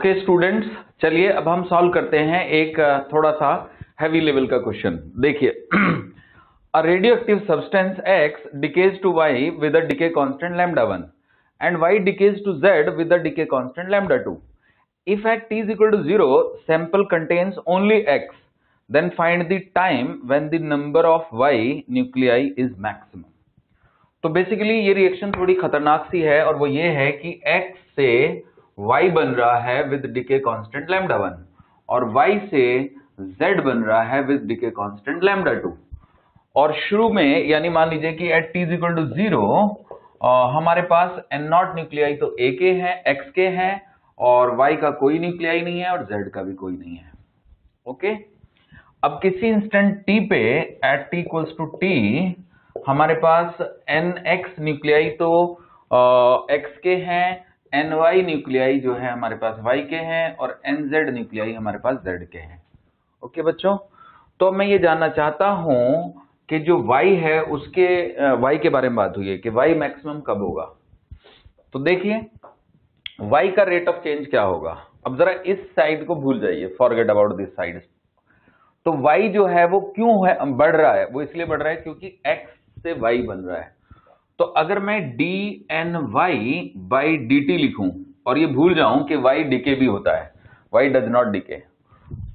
Okay students, चलिए अब हम सॉल्व करते हैं एक थोड़ा सा हैवी लेवल का क्वेश्चन। देखिए, a radioactive substance X decays to Y with a decay constant lambda 1 and Y decays to Z with a decay constant lambda 2. If at t is equal to 0, sample contains only X, then find the time when the number of Y nuclei is maximum. तो basically ये reaction थोड़ी खतरनाक सी है और वो ये है कि X से Y बन रहा है विद डिके कांस्टेंट लैम्डा 1 और Y से Z बन रहा है विद डिके कांस्टेंट लैम्डा 2। और शुरू में यानी मान लीजिए कि at t is equal to 0 हमारे पास N0 न्यूक्लियाई तो A के हैं, X के हैं और Y का कोई न्यूक्लियाई नहीं है और Z का भी कोई नहीं है। ओके, अब किसी इंस्टेंट t पे at t equals to t हमारे पास NX न्यूक्लियाई तो X के हैं, NY न्यूक्लियाई जो है हमारे पास Y के हैं और NZ न्यूक्लियाई हमारे पास Z के हैं। ओके बच्चों, तो मैं ये जानना चाहता हूं कि जो Y है उसके Y के बारे में बात हुई है कि Y मैक्सिमम कब होगा। तो देखिए Y का रेट ऑफ चेंज क्या होगा। अब जरा इस साइड को भूल जाइए, फॉरगेट अबाउट दिस साइड। तो Y जो है वो क्यों है बढ़ रहा है, वो इसलिए बढ़ रहा है क्योंकि X से Y बन रहा है। तो अगर मैं dNY बाई dt लिखूं और ये भूल जाऊं कि Y डिके भी होता है, Y डज नॉट डिके,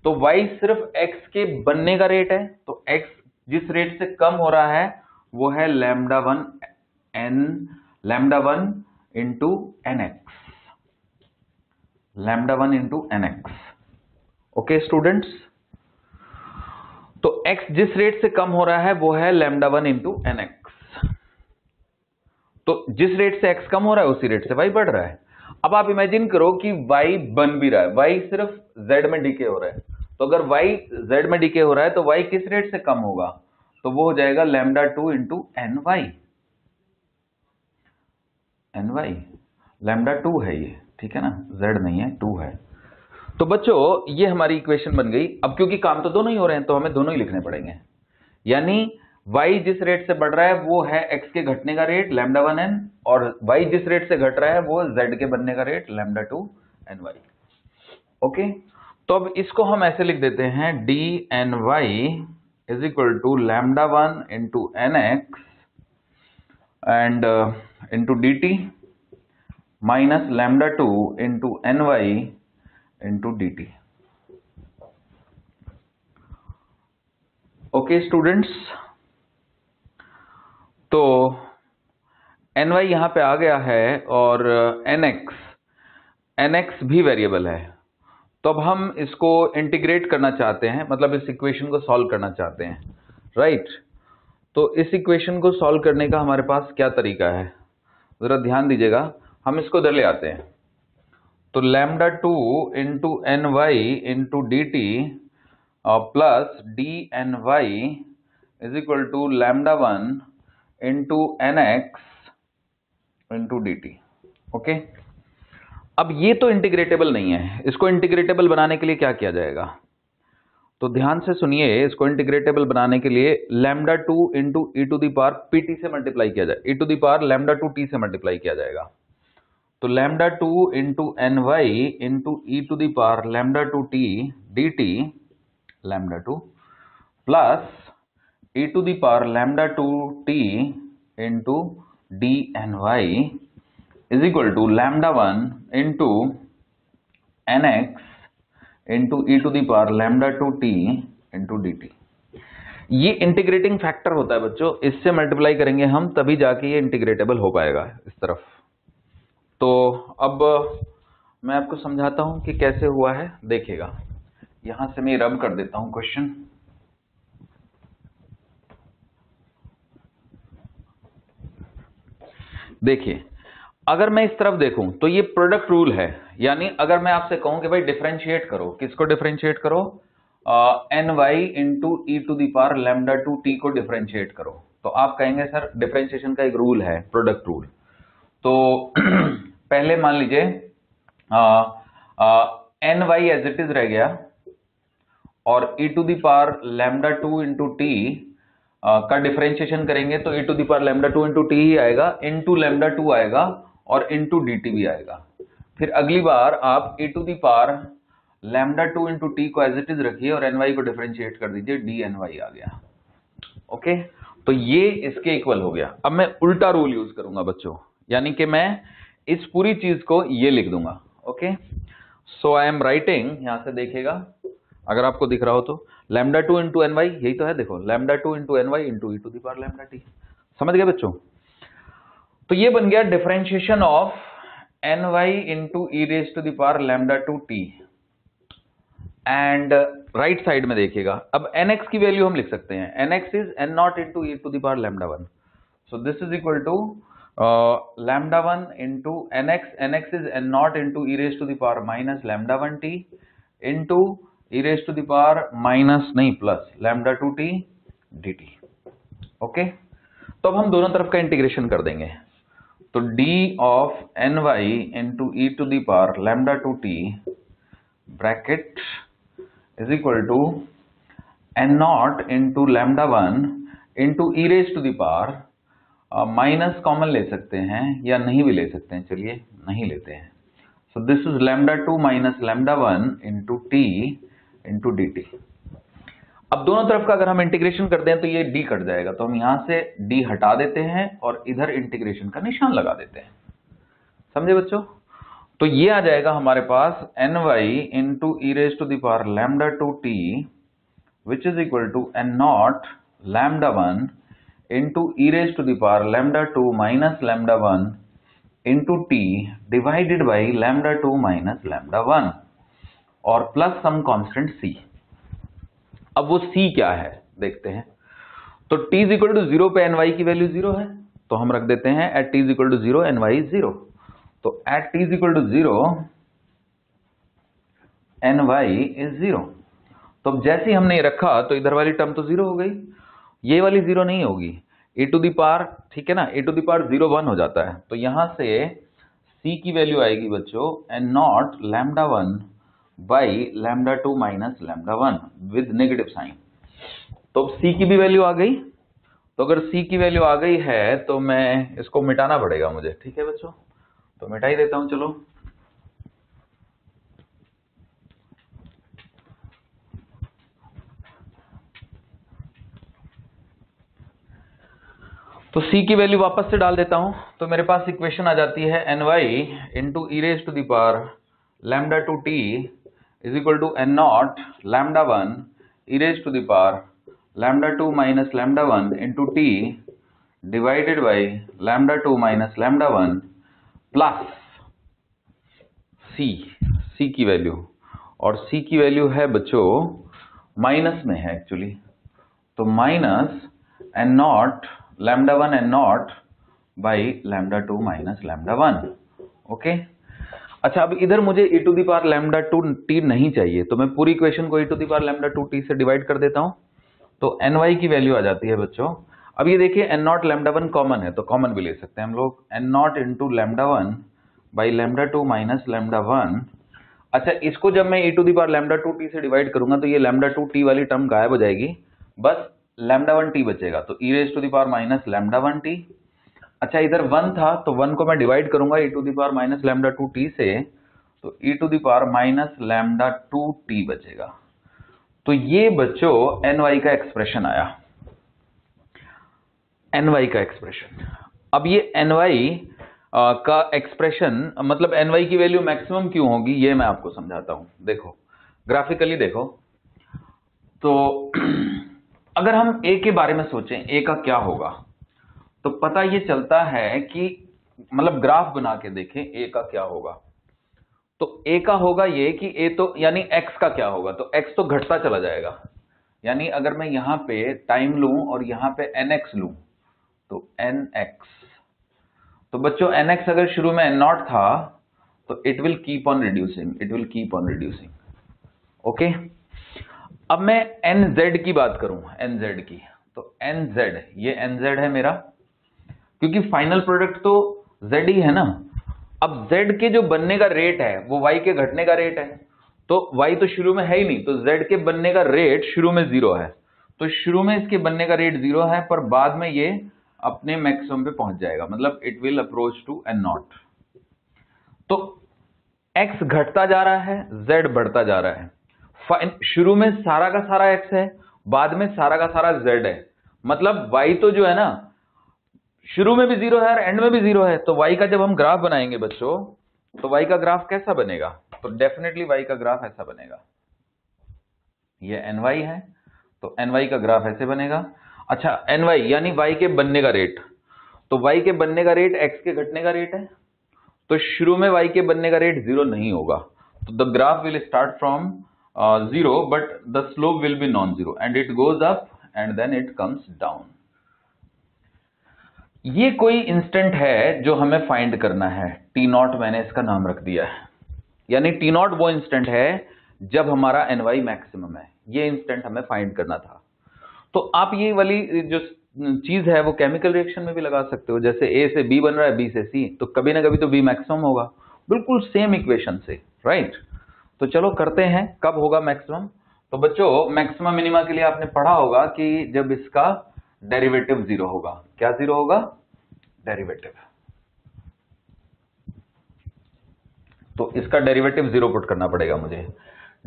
तो Y सिर्फ X के बनने का रेट है। तो X जिस रेट से कम हो रहा है वो है lambda 1 into NX, lambda 1 into NX। Okay students, तो X जिस रेट से कम हो रहा है वो है लैम्डा 1 इंटू NX। तो जिस रेट से X कम हो रहा है उसी रेट से Y बढ़ रहा है। अब आप इमेजिन करो कि Y बन भी रहा है, Y सिर्फ Z में डीके हो रहा है। तो अगर Y Z में डीके हो रहा है तो Y किस रेट से कम होगा, तो वो हो जाएगा लैम्डा 2 इंटू NY। लैम्डा 2 है ये, ठीक है ना, Z नहीं है, 2 है। तो बच्चों ये हमारी इक्वेशन बन गई। अब क्योंकि काम तो दोनों ही हो रहे हैं तो हमें दोनों ही लिखने पड़ेंगे। यानी Y जिस रेट से बढ़ रहा है वो है X के घटने का रेट लैम्डा 1n और Y जिस रेट से घट रहा है वो Z के बनने का रेट लैम्डा 2 NY। ओके, तो अब इसको हम ऐसे लिख देते हैं dNY is equal to lambda 1 into NX and into dt minus lambda 2 into NY into dt। Okay students, तो NY यहां पे आ गया है और NX भी वेरिएबल है। तो अब हम इसको इंटीग्रेट करना चाहते हैं, मतलब इस इक्वेशन को सॉल्व करना चाहते हैं, राइट। तो इस इक्वेशन को सॉल्व करने का हमारे पास क्या तरीका है, जरा ध्यान दीजिएगा। हम इसको इधर ले आते हैं। तो lambda 2 into NY into dt plus dNY is equal to lambda 1 into NX into dt। Okay, अब ये तो इंटीग्रेटेबल नहीं है, इसको इंटीग्रेटेबल बनाने के लिए क्या किया जाएगा, तो ध्यान से सुनिए। इसको इंटीग्रेटेबल बनाने के लिए lambda 2 into e to the power PT से मल्टीप्लाई किया जाए, e to the power lambda 2t से मल्टीप्लाई किया जाएगा। तो lambda 2 into NY into e to the power lambda 2t dt lambda 2 plus e to the power lambda 2t into dNY is equal to lambda 1 into NX into e to the power lambda 2t into dt। ये integrating factor होता है बच्चों, इससे multiply करेंगे हम तभी जाके ये इंटीग्रेटेबल हो पाएगा इस तरफ। तो अब मैं आपको समझाता हूं कि कैसे हुआ है, देखिएगा। यहां से मैं रब कर देता हूं क्वेश्चन। देखिए, अगर मैं इस तरफ देखूं तो ये प्रोडक्ट रूल है। यानी अगर मैं आपसे कहूं कि भाई डिफरेंशिएट करो, किसको डिफरेंशिएट करो, NY into e to the power lambda 2t को डिफरेंशिएट करो, तो आप कहेंगे सर डिफरेंशिएशन का एक रूल है, प्रोडक्ट रूल। तो पहले मान लीजिए NY एज इट इज रह गया और e to the power lambda 2 into t का डिफरेंशिएशन करेंगे तो e to the power lambda 2 into t ही आएगा, इंटू लैम्डा 2 आएगा और इंटू dt भी आएगा। फिर अगली बार आप e to the power λ2 into T को एज इट इज रखिए और ny को डिफरेंशिएट कर दीजिए, dny आ गया। ओके, तो ये इसके इक्वल हो गया। अब मैं उल्टा रूल यूज करूंगा बच्चों, यानी कि मैं इस पूरी चीज को ये लिख दूंगा। Okay, so I am writing, यहां से देखिएगा अगर आपको दिख रहा हो तो λ2 इंटू एन वाई, यही तो है, देखो λ2 into N Y into e to the power λt। समझ गए बच्चों? तो ये बन गया differentiation of N Y into e raise to the power λ2t। And right side में देखिएगा, अब nx की वैल्यू हम लिख सकते हैं, nx is n not into e to the power λ1। So this is equal to λ1 into nx is n not into e raise to the power minus λ1t into e raise to the power minus नहीं plus λ2t dt। Okay, तो अब हम दोनों तरफ का integration कर देंगे। तो d of N Y into e to the power λ2t bracket is equal to n not into λ1 into e raise to the power, minus common ले सकते हैं या नहीं भी ले सकते हैं, चलिए नहीं लेते हैं। So this is λ2 minus λ1 into T into D T. अब दोनों तरफ का अगर हम इंटीग्रेशन करते हैं तो ये d कट जाएगा, तो हम यहां से d हटा देते हैं और इधर इंटीग्रेशन का निशान लगा देते हैं। समझे बच्चों? तो ये आ जाएगा हमारे पास N Y into e raise to the power λ2t which is equal to n not λ1 into e raise to the power λ2 minus λ1 into T divided by λ2 minus λ1 और प्लस सम कांस्टेंट c। अब वो c क्या है देखते हैं। तो t is equal to 0 पे ny की वैल्यू 0 है, तो हम रख देते हैं at t is equal to 0 ny is 0। तो at t is equal to 0 ny is 0। तो अब जैसे ही हमने ये रखा तो इधर वाली टर्म तो 0 हो गई, ये वाली 0 नहीं होगी, e टू दी पावर, ठीक है ना, e टू दी पावर 0 1 हो जाता है। तो यहां से c की वैल्यू आएगी बच्चों n not λ1 by λ2 minus λ1 with negative sign. तो अब c की भी वैल्यू आ गई। तो अगर c की वैल्यू आ गई है तो मैं इसको मिटाना पड़ेगा मुझे, ठीक है बच्चों, तो मिटा ही देता हूं। चलो, तो c की वैल्यू वापस से डाल देता हूं, तो मेरे पास इक्वेशन आ जाती है ny into e raise to the power λ2t is equal to n not λ1 e raise to the power λ2 minus λ1 into T divided by λ2 minus λ1 plus c की वैल्यू, और c की वैल्यू है बच्चों माइनस में है actually, तो minus n not λ1 n not by λ2 minus λ1। Okay, अच्छा अब इधर मुझे e to the power λ2t नहीं चाहिए, तो मैं पूरी इक्वेशन को e to the power λ2t से डिवाइड कर देता हूं, तो ny की वैल्यू आ जाती है बच्चों। अब ये देखिए n नॉट λ1 कॉमन है, तो कॉमन भी ले सकते हैं हम लोग, n not into λ1 by λ2 minus λ1। अच्छा, इसको जब मैं e to the power λ2t से डिवाइड करूंगा तो ये λ2t वाली टर्म गायब हो जाएगी, बस λ1t बचेगा, तो e raise to the power minus λ1t। अच्छा, इधर 1 था तो 1 को मैं डिवाइड करूंगा e to the power minus λ2t से, तो e to the power minus λ2t बचेगा। तो ये बच्चों ny का एक्सप्रेशन आया, ny का एक्सप्रेशन। अब ये ny का एक्सप्रेशन मतलब ny की वैल्यू मैक्सिमम क्यों होगी ये मैं आपको समझाता हूं। देखो ग्राफिकली देखो, तो अगर हम a के बारे में सोचें a का क्या होगा, तो पता ये चलता है कि मतलब ग्राफ बना के देखें a का क्या होगा, तो a का होगा ये कि a तो यानी x का क्या होगा, तो x तो घटता चला जाएगा, यानी अगर मैं यहां पे टाइम लूं और यहां पे nx लूं तो nx, तो बच्चों nx अगर शुरू में n नॉट था तो it will keep on reducing, okay. अब मैं nz की बात करूं, nz की, तो nz, ये nz है मेरा, क्योंकि फाइनल प्रोडक्ट तो z ही है ना। अब z के जो बनने का रेट है वो y के घटने का रेट है, तो y तो शुरू में है ही नहीं, तो z के बनने का रेट शुरू में 0 है, तो शुरू में इसके बनने का रेट 0 है, पर बाद में ये अपने मैक्सिमम पे पहुंच जाएगा, मतलब it will approach to n naught. तो x घटता जा रहा है, z बढ़ता जा रहा है। शुरू में सारा का सारा x है, बाद में सारा का सारा z है, मतलब y तो जो है ना शुरू में भी 0 है और एंड में भी 0 है। तो y का जब हम ग्राफ बनाएंगे बच्चों, तो y का ग्राफ कैसा बनेगा? तो डेफिनेटली y का ग्राफ ऐसा बनेगा, ये ny है तो ny का ग्राफ ऐसे बनेगा। अच्छा, ny यानी y के बनने का रेट, तो y के बनने का रेट x के घटने का रेट है, तो शुरू में y के बनने का रेट 0 नहीं होगा, तो the graph will start from 0 but the slope will be non zero and it goes up and then it comes down. ये कोई इंस्टेंट है जो हमें फाइंड करना है, t0 मैंने इसका नाम रख दिया है, यानी t0 वो इंस्टेंट है जब हमारा ny मैक्सिमम है, ये इंस्टेंट हमें फाइंड करना था। तो आप ये वाली जो चीज है वो केमिकल रिएक्शन में भी लगा सकते हो, जैसे A से B बन रहा है, B से C, तो कभी ना कभी तो B मैक्सिमम होगा, बिल्कुल सेम इक्वेशन से, राइट। तो चलो करते हैं, कब होगा मैक्सिमम। तो बच्चों मैक्सिमम मिनिमा के लिए आपने पढ़ा होगा कि जब इसका डेरिवेटिव 0 होगा। क्या 0 होगा? डेरिवेटिव। तो इसका डेरिवेटिव 0 पुट करना पड़ेगा मुझे,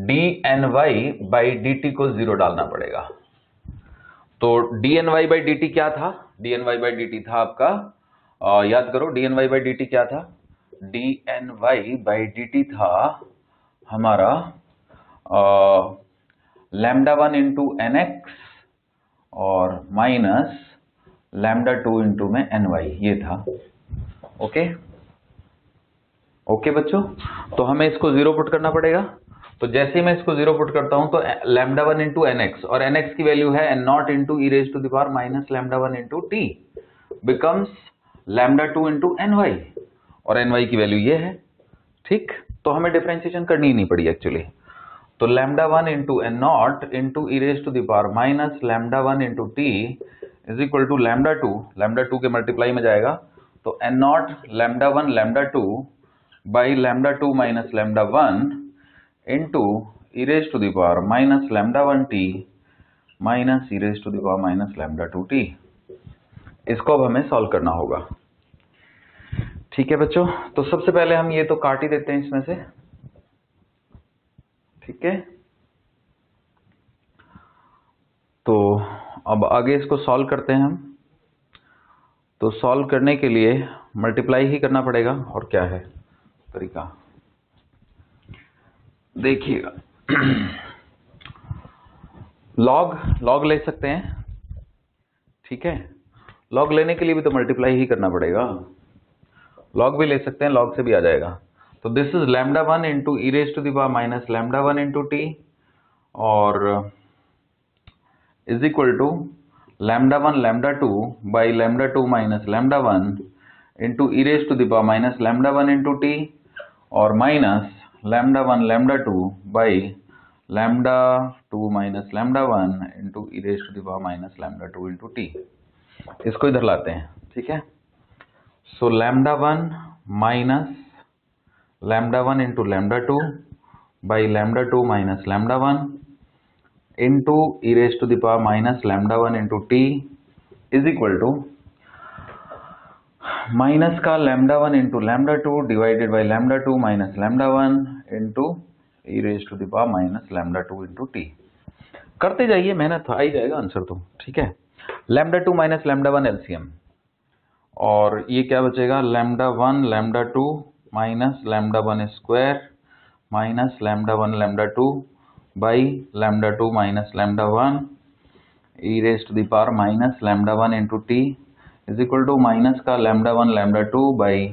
dny/dt को 0 डालना पड़ेगा। तो dny/dt क्या था? dny/dt था आपका, याद करो dny/dt क्या था? dny/dt था हमारा λ1 इंटू nx और माइनस λ2 इंटू में ny, ये था। ओके बच्चों, तो हमें इसको 0 पुट करना पड़ेगा। तो जैसे ही मैं इसको 0 पुट करता हूं तो λ1 इंटू nx, और nx की वैल्यू है n0 into e raise to the power minus λ1 into t becomes λ2 into ny, और ny की वैल्यू ये है, ठीक। तो हमें डिफरेंशिएशन करनी ही नहीं पड़ी एक्चुअली। तो λ1 into n0 into e raise to the power minus λ1 into t is equal to λ2 के मल्टीप्लाई में जाएगा, तो n0 λ1 λ2 by λ2 minus λ1 into e raise to the power minus λ1t minus e raise to the power minus λ2t। इसको अब हमें solve करना होगा, ठीक है बच्चों। तो सबसे पहले हम ये तो काट ही देते हैं इसमें से, ठीक है। तो अब आगे इसको सॉल्व करते हैं हम। तो सॉल्व करने के लिए मल्टीप्लाई ही करना पड़ेगा, और क्या है तरीका, देखिएगा। लॉग ले सकते हैं, ठीक है। लॉग लेने के लिए भी तो मल्टीप्लाई ही करना पड़ेगा, लॉग भी ले सकते हैं, लॉग से भी आ जाएगा। तो this is λ1 into e raise to the power minus λ1 into T, और is equal to λ1 λ2 by λ2 minus λ1 into e raise to the power minus λ1 into T, और minus λ1 λ2 by λ2 minus λ1 into e raise to the power minus λ2 into T. इसको इधर लाते हैं, ठीक है। So λ1 minus λ1 into λ2 by λ2 minus λ1 into e raise to the power minus λ1 into T is equal to minus का λ1 into λ2 divided by λ2 minus λ1 into e raise to the power minus λ2 into T. करते जाइए, मेहनत आ ही जाएगा answer तो, ठीक है। λ2 minus λ1 LCM, और ये क्या बचेगा, λ1 λ2 minus λ1 square minus λ1 λ2 by λ2 minus λ1 e raise to the power minus λ1 into T is equal to minus का λ1 λ2 by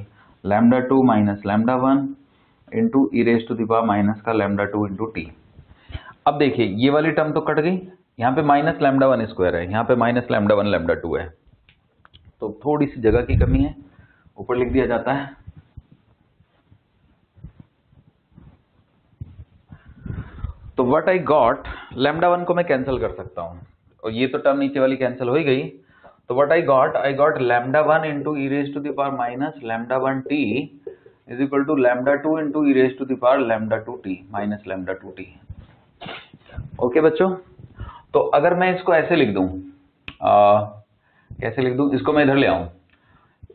λ2 minus λ1 into e raise to the power minus का λ2 इंटू टी। अब देखिए ये वाली टर्म तो कट गई, यहाँ पे माइनस λ1 स्क्वायर है, यहाँ पे माइनस λ1 λ2 है, तो थोड़ी सी जगह की कमी है, ऊपर लिख दिया जाता है। तो व्हाट आई गॉट, λ1 को मैं कैंसिल कर सकता हूं, और ये तो टर्म नीचे वाली कैंसिल हो ही गई। तो what I got λ1 into e raise to the power minus λ1t is equal to λ2 into e raise to the power λ2t minus λ2t। Okay बच्चों, तो अगर मैं इसको ऐसे लिख दूं, कैसे लिख दूं, इसको मैं इधर ले आऊं,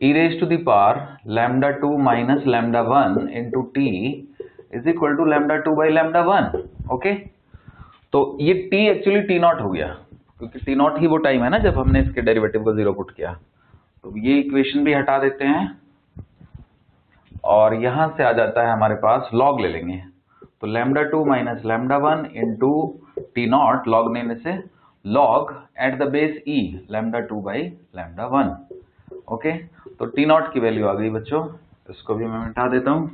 e raise to the power λ2 minus λ1 into T is equal to lambda 2 by lambda 1। Okay, तो ये t एक्चुअली t नॉट हो गया, क्योंकि t नॉट ही वो टाइम है ना जब हमने इसके डेरिवेटिव को 0 पुट किया। तो ये इक्वेशन भी हटा देते हैं और यहां से आ जाता है हमारे पास लॉग ले लेंगे, तो lambda 2 minus lambda 1 into T not, log लेने से log at the base E lambda 2 by lambda 1। Okay, तो टी नॉट की वैल्यू आ गई बच्चों, इसको भी मैं मिटा देता हूं।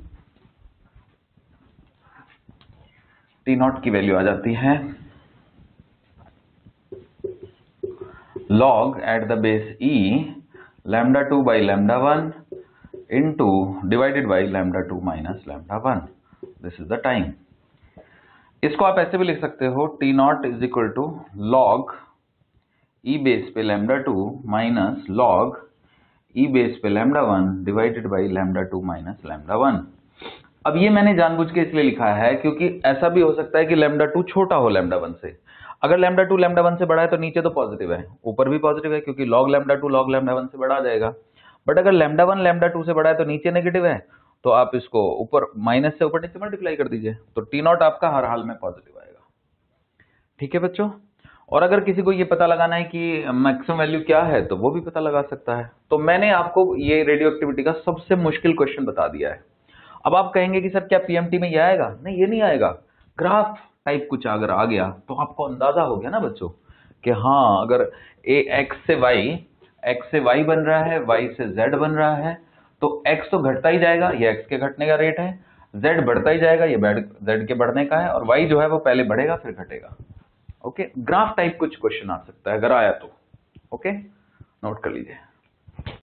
टी नॉट की वैल्यू आ जाती है log at the base e lambda 2 by lambda 1 into divided by lambda 2 minus lambda 1। This is the time. इसको आप ऐसे भी लिख सकते हो, T not is equal to log e base पे lambda 2 minus log e base पे lambda 1 divided by lambda 2 minus lambda 1। अब ये मैंने जानबूझ के इसलिए लिखा है क्योंकि ऐसा भी हो सकता है कि लैम्डा 2 छोटा हो लैम्डा 1 से। अगर लैम्डा 2 लैम्डा 1 से बड़ा है तो नीचे तो पॉजिटिव है, ऊपर भी पॉजिटिव है, क्योंकि लॉग लैम्डा 2 लॉग लैम्डा 1 से बड़ा आ जाएगा। बट अगर लैम्डा 1 लैम्डा 2 से बड़ा है तो नीचे नेगेटिव है, तो आप इसको ऊपर माइनस से ऊपर नीचे मल्टीप्लाई कर दीजिए, तो टी नॉट आपका हर हाल में पॉजिटिव आएगा। ठीक है बच्चों, और अगर किसी को ये पता लगाना है कि मैक्सिमम वैल्यू क्या है तो वो भी पता लगा सकता है। तो मैंने आपको ये रेडियो एक्टिविटी का सबसे मुश्किल क्वेश्चन बता दिया है। अब आप कहेंगे कि सर क्या पीएमटी में ये आएगा? नहीं, ये नहीं आएगा। ग्राफ टाइप कुछ अगर आ गया तो आपको अंदाजा हो गया ना बच्चों कि हाँ, अगर x से y बन रहा है, y से z बन रहा है, तो x तो घटता ही जाएगा, ये x के घटने का रेट है, z बढ़ता ही जाएगा, ये z के बढ़ने का है, और y जो है वो पहले बढ़ेगा फिर घटेगा। ओके, ग्राफ टाइप कुछ क्वेश्चन आ सकता है अगर आया तो। ओके, नोट कर लीजिए।